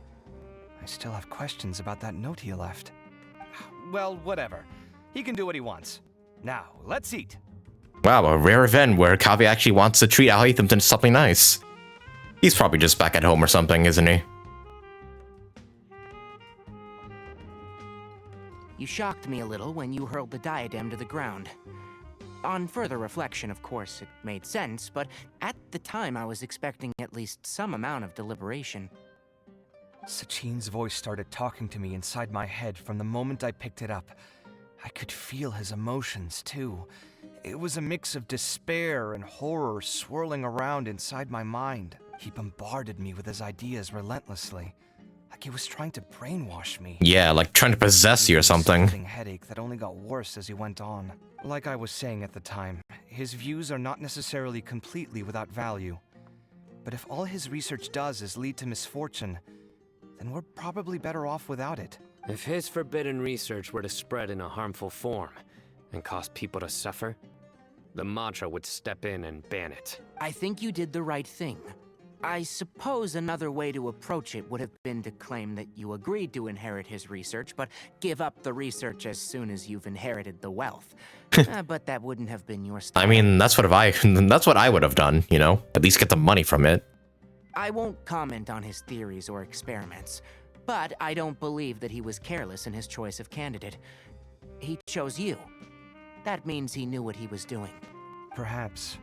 I still have questions about that note he left. Well, whatever. He can do what he wants. Now, let's eat. Wow, a rare event where Kaveh actually wants to treat Alhaitham to something nice. He's probably just back at home or something, isn't he? You shocked me a little when you hurled the diadem to the ground. On further reflection, of course, it made sense, but at the time I was expecting at least some amount of deliberation. Sachin's voice started talking to me inside my head from the moment I picked it up. I could feel his emotions, too. It was a mix of despair and horror swirling around inside my mind. He bombarded me with his ideas relentlessly, like he was trying to brainwash me. Yeah, like trying to possess you or something. Headache that only got worse as he went on. Like I was saying at the time, his views are not necessarily completely without value. But if all his research does is lead to misfortune, then we're probably better off without it. If his forbidden research were to spread in a harmful form and cause people to suffer, the Mantra would step in and ban it. I think you did the right thing. I suppose another way to approach it would have been to claim that you agreed to inherit his research, but give up the research as soon as you've inherited the wealth. But that wouldn't have been your style. I mean, that's what I would have done, you know? At least get the money from it. I won't comment on his theories or experiments, but I don't believe that he was careless in his choice of candidate. He chose you. That means he knew what he was doing. Perhaps.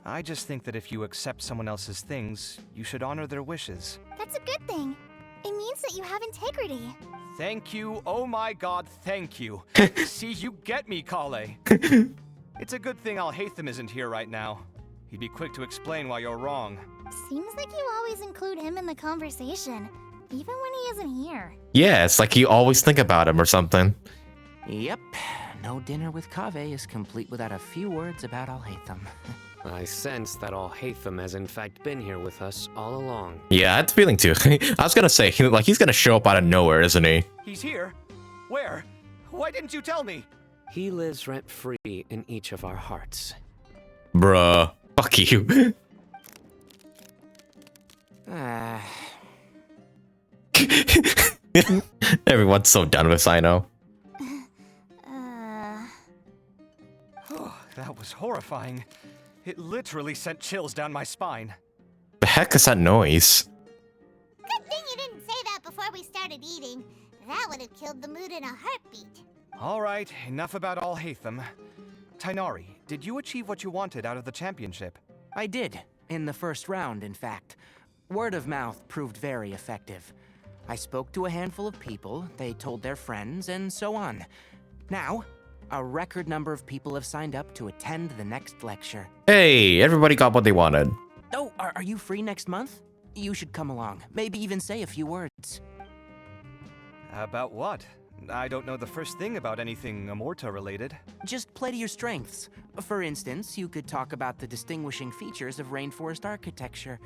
I just think that if you accept someone else's things, you should honor their wishes. That's a good thing. It means that you have integrity. Thank you, oh my god, thank you. See, you get me, Kaveh. It's a good thing Alhaitham isn't here right now. He'd be quick to explain why you're wrong. Seems like you always include him in the conversation, even when he isn't here. Yeah, it's like you always think about him or something. Yep. No dinner with Kaveh is complete without a few words about Alhaitham. I sense that Alhaitham has in fact been here with us all along. Yeah, I had the feeling too. I was gonna say, like, he's gonna show up out of nowhere, isn't he? He's here? Where? Why didn't you tell me? He lives rent-free in each of our hearts. Bruh. Fuck you. Everyone's so done with cyno. Oh, that was horrifying. It literally sent chills down my spine. The heck is that noise? Good thing you didn't say that before we started eating. That would have killed the mood in a heartbeat. All right, enough about Alhaitham. Tighnari, did you achieve what you wanted out of the championship? I did. In the first round, in fact. Word of mouth proved very effective. I spoke to a handful of people, they told their friends, and so on. Now, a record number of people have signed up to attend the next lecture. Hey, everybody got what they wanted. Oh, are you free next month? You should come along. Maybe even say a few words. About what? I don't know the first thing about anything Amorta related. Just play to your strengths. For instance, you could talk about the distinguishing features of rainforest architecture.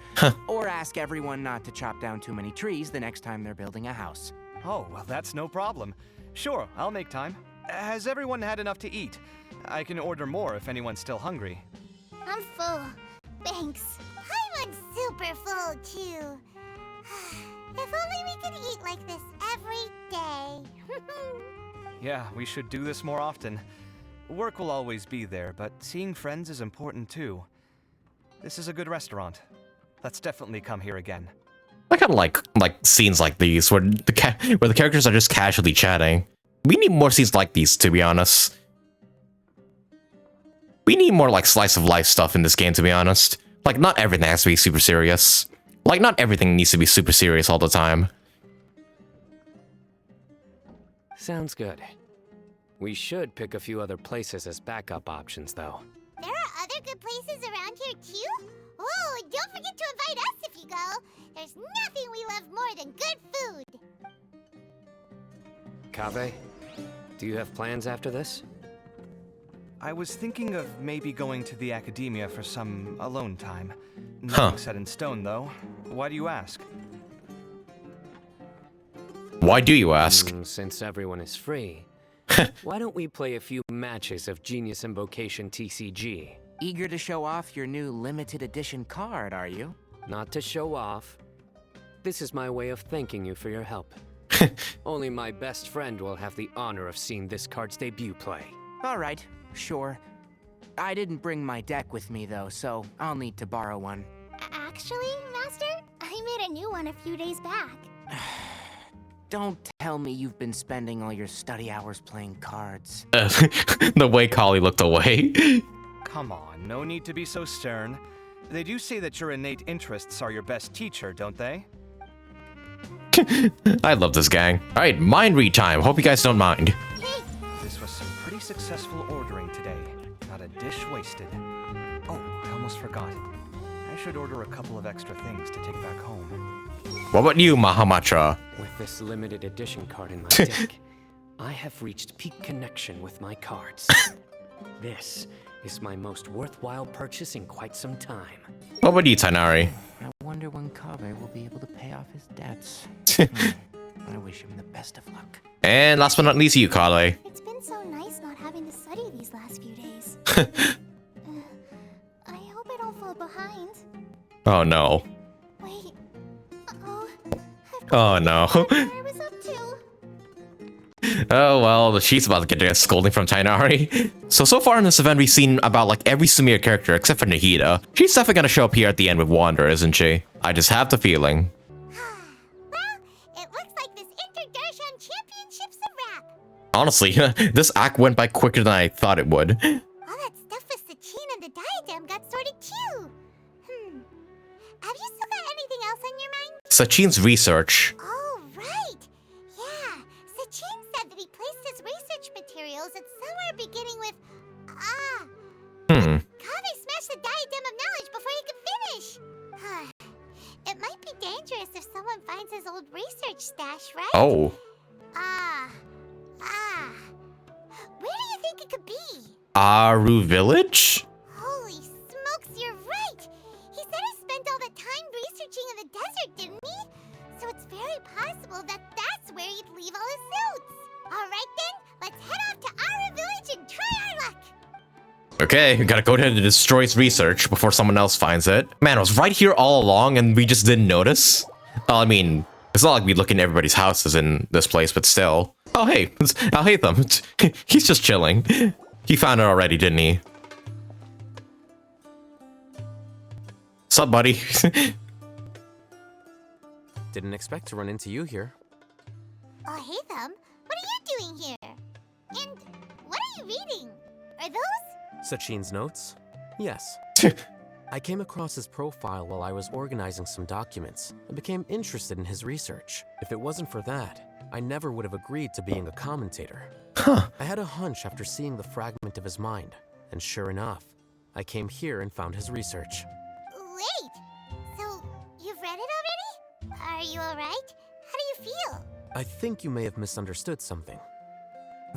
Or ask everyone not to chop down too many trees the next time they're building a house. Oh, well, that's no problem. Sure, I'll make time. Has everyone had enough to eat? I can order more if anyone's still hungry. I'm full. Thanks. I'm super full, too. If only we could eat like this every day. Yeah, we should do this more often. Work will always be there, but seeing friends is important too. This is a good restaurant. Let's definitely come here again. I kind of like scenes like these where the characters are just casually chatting. We need more scenes like these, to be honest. We need more like slice of life stuff in this game, to be honest. Like, not everything has to be super serious. Like, not everything needs to be super serious all the time. Sounds good. We should pick a few other places as backup options, though. There are other good places around here, too? Oh, and don't forget to invite us if you go. There's nothing we love more than good food. Kaveh, do you have plans after this? I was thinking of maybe going to the Akademiya for some alone time. Nothing set in stone, though. Why do you ask? Why do you ask? Since everyone is free, why don't we play a few matches of Genius Invocation TCG? Eager to show off your new limited edition card, are you? Not to show off. This is my way of thanking you for your help. Only my best friend will have the honor of seeing this card's debut play. All right, sure. I didn't bring my deck with me, though, so I'll need to borrow one. Actually, Master, I made a new one a few days back. Don't tell me you've been spending all your study hours playing cards. The way Kali looked away. Come on, no need to be so stern. They do say that your innate interests are your best teacher, don't they? I love this gang. Alright, mind read time. Hope you guys don't mind. This was some pretty successful ordering today. Not a dish wasted. Oh, I almost forgot. I should order a couple of extra things to take back home. What about you, Mahamatra? With this limited edition card in my deck, I have reached peak connection with my cards. This is my most worthwhile purchase in quite some time. What about you, Tainari? I wonder when Kaveh will be able to pay off his debts. I wish him the best of luck. And last but not least, you, Kale. It's been so nice not having to study these last few days. I hope I don't fall behind. Oh no. Wait. Uh-oh. Oh no. What I was up to. Oh well, she's about to get a scolding from Tainari. So far in this event, we've seen about like every Sumire character except for Nahida. She's definitely gonna show up here at the end with Wander, isn't she? I just have the feeling. Well, it looks like this Interdarshan Championship's a wrap. Honestly, this act went by quicker than I thought it would. All that stuff with Sachin and the diadem got sorted too. Have you still got anything else on your mind? Sachin's research. Oh, right. Yeah, Sachin said that he placed his research materials at somewhere beginning with Kaveh smashed the diadem of knowledge before he could finish. It might be dangerous if someone finds his old research stash, right? Oh. Where do you think it could be? Aru Village? Holy smokes, you're right! He said he spent all that time researching in the desert, didn't he? So it's very possible that that's where he'd leave all his notes. Alright then, let's head off to Aru Village and try our luck! Okay, we gotta go ahead and destroy his research before someone else finds it. Man, it was right here all along and we just didn't notice. Well, I mean, it's not like we look in everybody's houses in this place, but still. Oh hey, I'll hate them. He's just chilling. He found it already, didn't he? Sup, buddy? Didn't expect to run into you here. Oh, hey them. What are you doing here? And what are you reading? Are those? Sachin's notes? Yes. I came across his profile while I was organizing some documents and became interested in his research. If it wasn't for that, I never would have agreed to being a commentator. I had a hunch after seeing the fragment of his mind, and sure enough, I came here and found his research. Wait! So, you've read it already? Are you alright? How do you feel? I think you may have misunderstood something.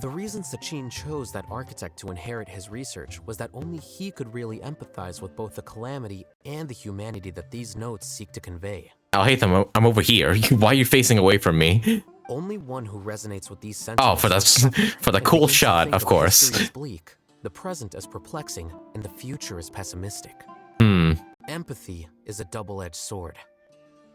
The reason Sachin chose that architect to inherit his research was that only he could really empathize with both the calamity and the humanity that these notes seek to convey. I'll hate them. I'm over here. Why are you facing away from me? Only one who resonates with these sentiments. Oh, for the cool shot, of course. The history is bleak, the present is perplexing, and the future is pessimistic. Empathy is a double-edged sword.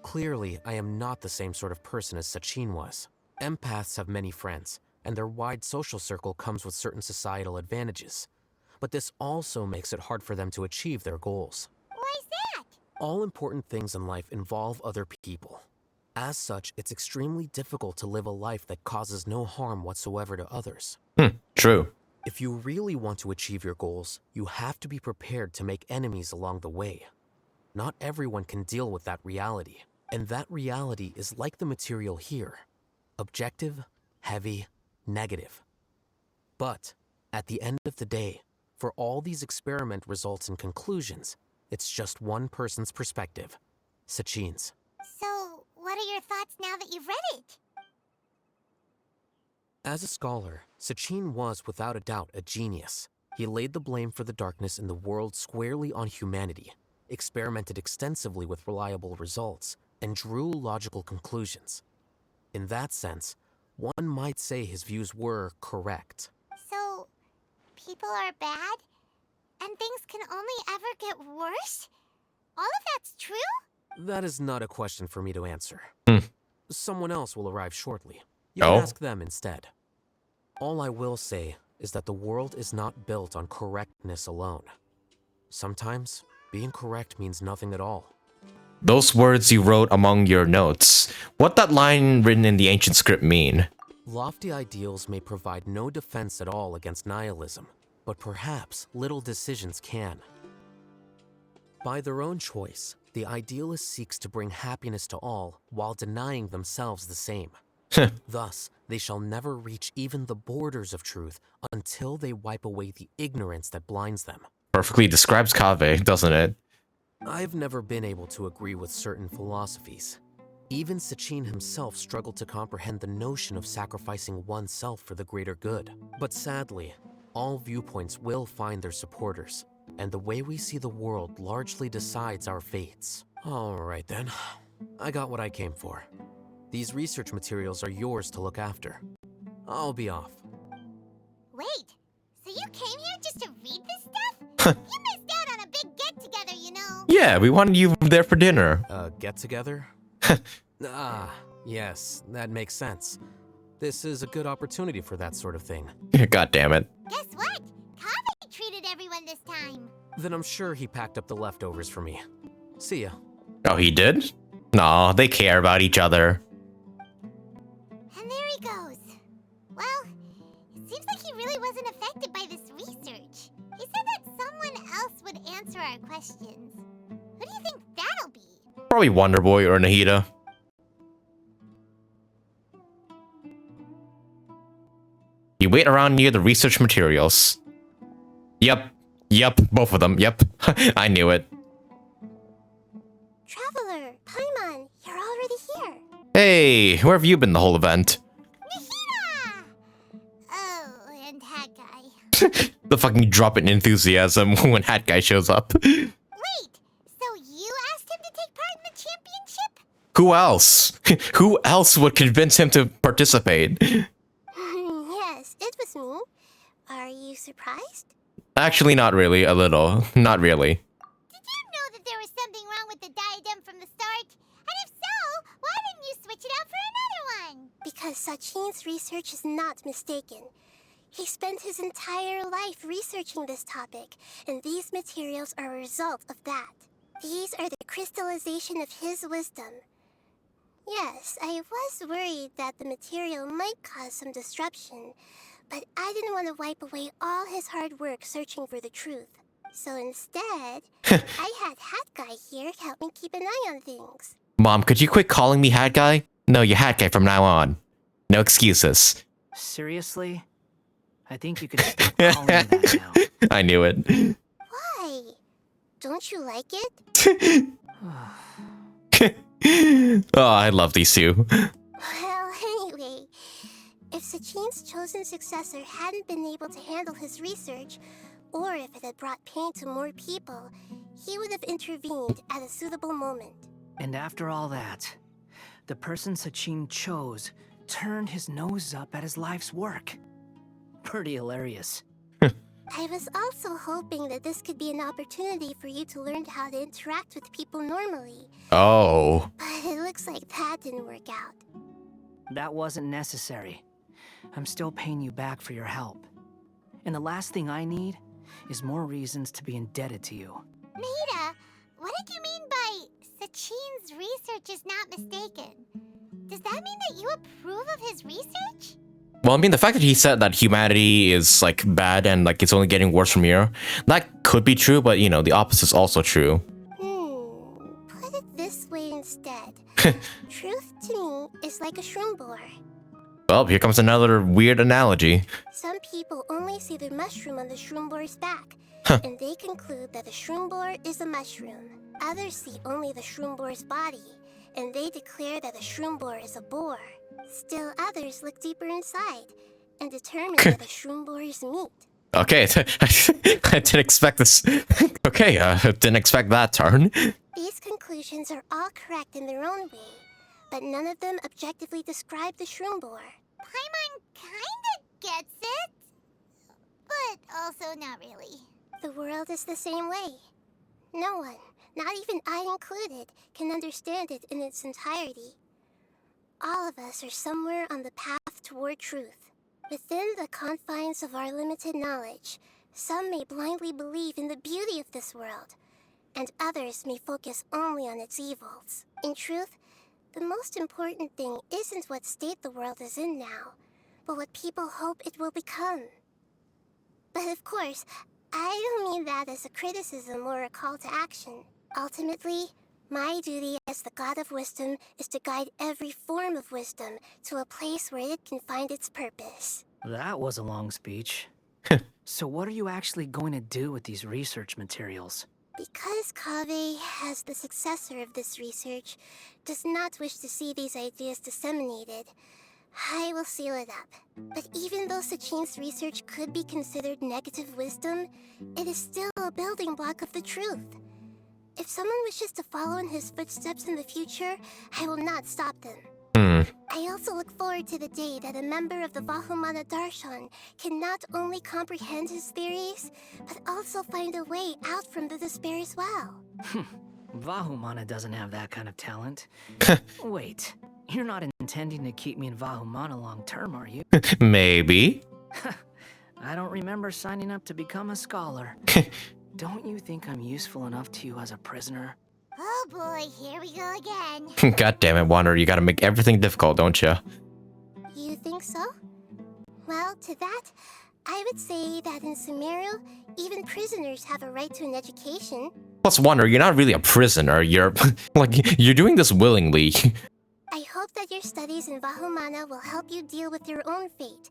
Clearly, I am not the same sort of person as Sachin was. Empaths have many friends, and their wide social circle comes with certain societal advantages. But this also makes it hard for them to achieve their goals. Why's that? All important things in life involve other people. As such, it's extremely difficult to live a life that causes no harm whatsoever to others. True. If you really want to achieve your goals, you have to be prepared to make enemies along the way. Not everyone can deal with that reality, and that reality is like the material here. Objective, heavy, negative. But at the end of the day, for all these experiment results and conclusions, it's just one person's perspective, Sachin's. So, what are your thoughts now that you've read it? As a scholar, Sachin was without a doubt a genius. He laid the blame for the darkness in the world squarely on humanity, experimented extensively with reliable results, and drew logical conclusions. In that sense, one might say his views were correct. So, people are bad? And things can only ever get worse? All of that's true? That is not a question for me to answer. Hmm. Someone else will arrive shortly. You can Oh? ask them instead. All I will say is that the world is not built on correctness alone. Sometimes, being correct means nothing at all. Those words you wrote among your notes. What that line written in the ancient script mean? Lofty ideals may provide no defense at all against nihilism, but perhaps little decisions can. By their own choice, the idealist seeks to bring happiness to all while denying themselves the same. Thus, they shall never reach even the borders of truth until they wipe away the ignorance that blinds them. Perfectly describes Kaveh, doesn't it? I've never been able to agree with certain philosophies. Even Sachin himself struggled to comprehend the notion of sacrificing oneself for the greater good. But sadly, all viewpoints will find their supporters, and the way we see the world largely decides our fates. Alright then, I got what I came for. These research materials are yours to look after. I'll be off. Wait, so you came here just to read this stuff? You missed out on a big get-together, you know. Yeah, we wanted you there for dinner. Get-together? Yes, that makes sense. This is a good opportunity for that sort of thing. God damn it. Guess what? Kaveh treated everyone this time. Then I'm sure he packed up the leftovers for me. See ya. Oh, he did? Nah, they care about each other. And there he goes. Well, it seems like he really wasn't affected by this research. He said that someone else would answer our questions. Who do you think that'll be? Probably Wonder Boy or Nahida. You wait around near the research materials. Yep, both of them, yep. I knew it. Traveler, Paimon, you're already here. Hey, where have you been the whole event? Nahida! Oh, and Hat Guy. The fucking drop in enthusiasm when Hat Guy shows up. Wait, so you asked him to take part in the championship? Who else? Who else would convince him to participate? Yes, it was me. Are you surprised? Actually, not really. A little. Not really. Did you know that there was something wrong with the diadem from the start? And if so, why didn't you switch it out for another one? Because Sachin's research is not mistaken. He spent his entire life researching this topic, and these materials are a result of that. These are the crystallization of his wisdom. Yes, I was worried that the material might cause some disruption, but I didn't want to wipe away all his hard work searching for the truth. So instead, I had Hat Guy here help me keep an eye on things. Mom, could you quit calling me Hat Guy? No, you're Hat Guy from now on. No excuses. Seriously? I think you could stop calling me that now. I knew it. Why? Don't you like it? Oh, I love these two. Well, anyway, if Sachin's chosen successor hadn't been able to handle his research, or if it had brought pain to more people, he would have intervened at a suitable moment. And after all that, the person Sachin chose turned his nose up at his life's work. Pretty hilarious. I was also hoping that this could be an opportunity for you to learn how to interact with people normally. Oh. But it looks like that didn't work out. That wasn't necessary. I'm still paying you back for your help. And the last thing I need is more reasons to be indebted to you. Nahida, what did you mean by Sachin's research is not mistaken? Does that mean that you approve of his research? Well, I mean, the fact that he said that humanity is, like, bad and, like, it's only getting worse from here, that could be true, but, you know, the opposite is also true. Put it this way instead. Truth to me is like a shroom boar. Well, here comes another weird analogy. Some people only see the mushroom on the shroom boar's back, and they conclude that the shroom boar is a mushroom. Others see only the shroom boar's body, and they declare that the shroom boar is a boar. Still others look deeper inside and determine that the shroom boar is meat. Okay, I didn't expect this. Okay, didn't expect that turn. These conclusions are all correct in their own way, but none of them objectively describe the shroom boar. Paimon kinda gets it, but also not really. The world is the same way. No one, not even I included, can understand it in its entirety. All of us are somewhere on the path toward truth. Within the confines of our limited knowledge, some may blindly believe in the beauty of this world, and others may focus only on its evils. In truth, the most important thing isn't what state the world is in now, but what people hope it will become. But of course, I don't mean that as a criticism or a call to action. Ultimately, my duty as the God of Wisdom is to guide every form of wisdom to a place where it can find its purpose. That was a long speech. So what are you actually going to do with these research materials? Because Kaveh, as the successor of this research, does not wish to see these ideas disseminated, I will seal it up. But even though Sachin's research could be considered negative wisdom, it is still a building block of the truth. If someone wishes to follow in his footsteps in the future, I will not stop them. I also look forward to the day that a member of the Vahumana Darshan can not only comprehend his theories, but also find a way out from the despair as well. Vahumana doesn't have that kind of talent. Wait, you're not intending to keep me in Vahumana long term, are you? Maybe. I don't remember signing up to become a scholar. Don't you think I'm useful enough to you as a prisoner? Oh boy, here we go again. God damn it, Wander, you gotta make everything difficult, don't you? You think so? Well, to that, I would say that in Sumeru, even prisoners have a right to an education. Plus, Wander, you're not really a prisoner. You're like you're doing this willingly. I hope that your studies in Vahumana will help you deal with your own fate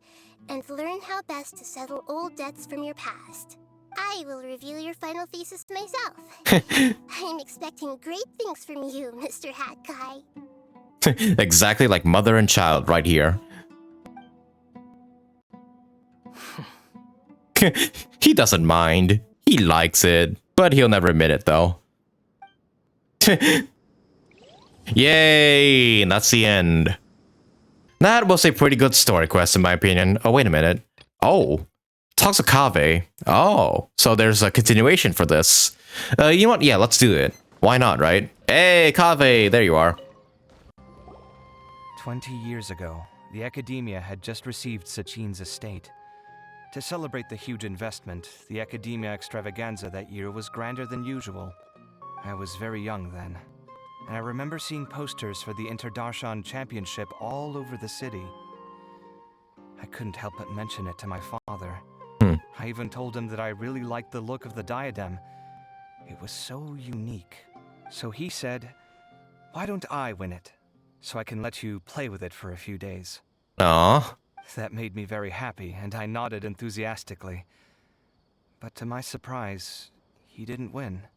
and learn how best to settle old debts from your past. I will reveal your final thesis myself. I'm expecting great things from you, Mr. Hat Guy. Exactly like mother and child right here. He doesn't mind. He likes it, but he'll never admit it though. Yay! And that's the end. That was a pretty good story quest in my opinion. Oh, wait a minute. Oh. Talks to Kaveh. Oh, so there's a continuation for this. You know what? Yeah, let's do it. Why not, right? Hey, Kaveh, there you are. 20 years ago, the Akademiya had just received Sachin's estate. To celebrate the huge investment, the Akademiya Extravaganza that year was grander than usual. I was very young then, and I remember seeing posters for the Interdarshan Championship all over the city. I couldn't help but mention it to my father. I even told him that I really liked the look of the diadem. It was so unique. So he said, "Why don't I win it, so I can let you play with it for a few days?" Aww. That made me very happy, and I nodded enthusiastically. But to my surprise, he didn't win.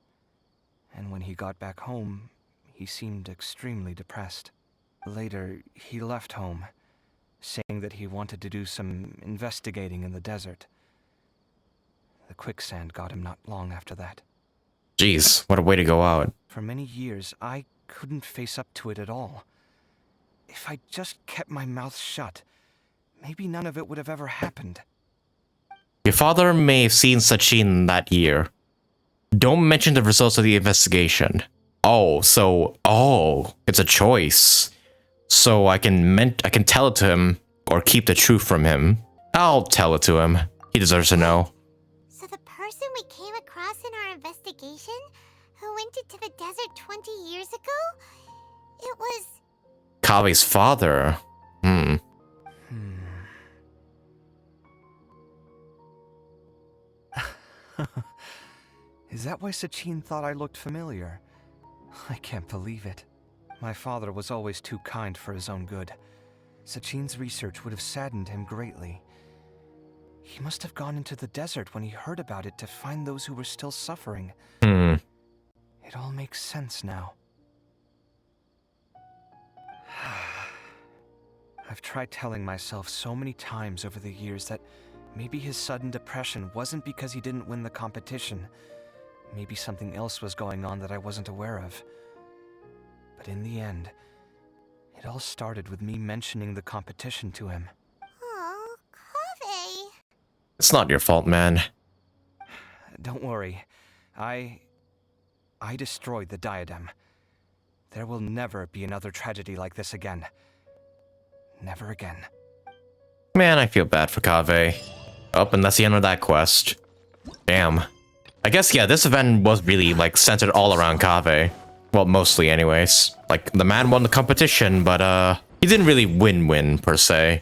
And when he got back home, he seemed extremely depressed. Later, he left home, saying that he wanted to do some investigating in the desert. The quicksand got him not long after that. Jeez, what a way to go out. For many years, I couldn't face up to it at all. If I just kept my mouth shut, maybe none of it would have ever happened. Your father may have seen Sachin that year. Don't mention the results of the investigation. Oh, it's a choice. So I can tell it to him or keep the truth from him. I'll tell it to him. He deserves to know. So the person we came across in our investigation, who went into the desert 20 years ago, it was... Kaveh's father. Is that why Sachin thought I looked familiar? I can't believe it. My father was always too kind for his own good. Sachin's research would have saddened him greatly. He must have gone into the desert when he heard about it to find those who were still suffering. It all makes sense now. I've tried telling myself so many times over the years that maybe his sudden depression wasn't because he didn't win the competition. Maybe something else was going on that I wasn't aware of. But in the end, it all started with me mentioning the competition to him. Oh, Kaveh. It's not your fault, man. Don't worry. I destroyed the diadem. There will never be another tragedy like this again. Never again. Man, I feel bad for Kaveh. Oh, and that's the end of that quest. Damn. I guess, yeah, this event was really, like, centered all around Kaveh. Well, mostly anyways. Like, the man won the competition, but, he didn't really win, per se.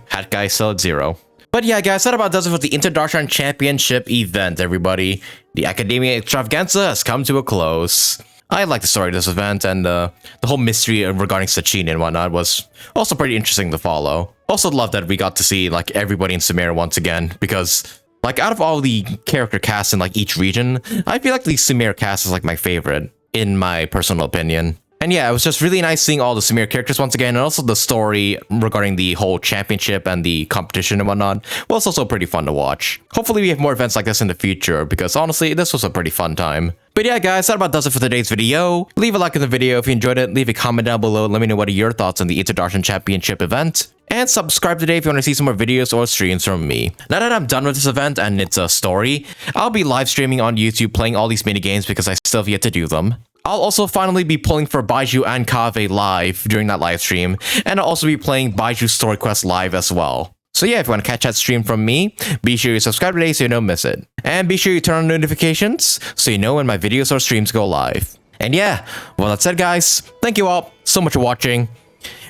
Hat guy still at 0. But yeah, guys, that about does it for the Interdarshan Championship event, everybody. The Akademiya Extravaganza has come to a close. I like the story of this event, and the whole mystery regarding Sachin and whatnot was also pretty interesting to follow. Also love that we got to see, like, everybody in Sumeru once again, because, like, out of all the character casts in, like, each region, I feel like the Sumeru cast is, like, my favorite, in my personal opinion. And yeah, it was just really nice seeing all the Sumeru characters once again, and also the story regarding the whole championship and the competition and whatnot was also pretty fun to watch. Hopefully we have more events like this in the future, because honestly, this was a pretty fun time. But yeah, guys, that about does it for today's video. Leave a like in the video if you enjoyed it, leave a comment down below, let me know what are your thoughts on the Interdarshan Championship event. And subscribe today if you want to see some more videos or streams from me. Now that I'm done with this event and it's a story, I'll be live streaming on YouTube playing all these minigames because I still have yet to do them. I'll also finally be pulling for Baizhu and Kaveh live during that live stream, and I'll also be playing Baizhu Story Quest live as well. So yeah, if you want to catch that stream from me, be sure you subscribe today so you don't miss it. And be sure you turn on notifications so you know when my videos or streams go live. And yeah, well that said guys, thank you all so much for watching,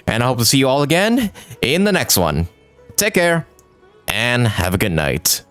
and I hope to see you all again in the next one. Take care, and have a good night.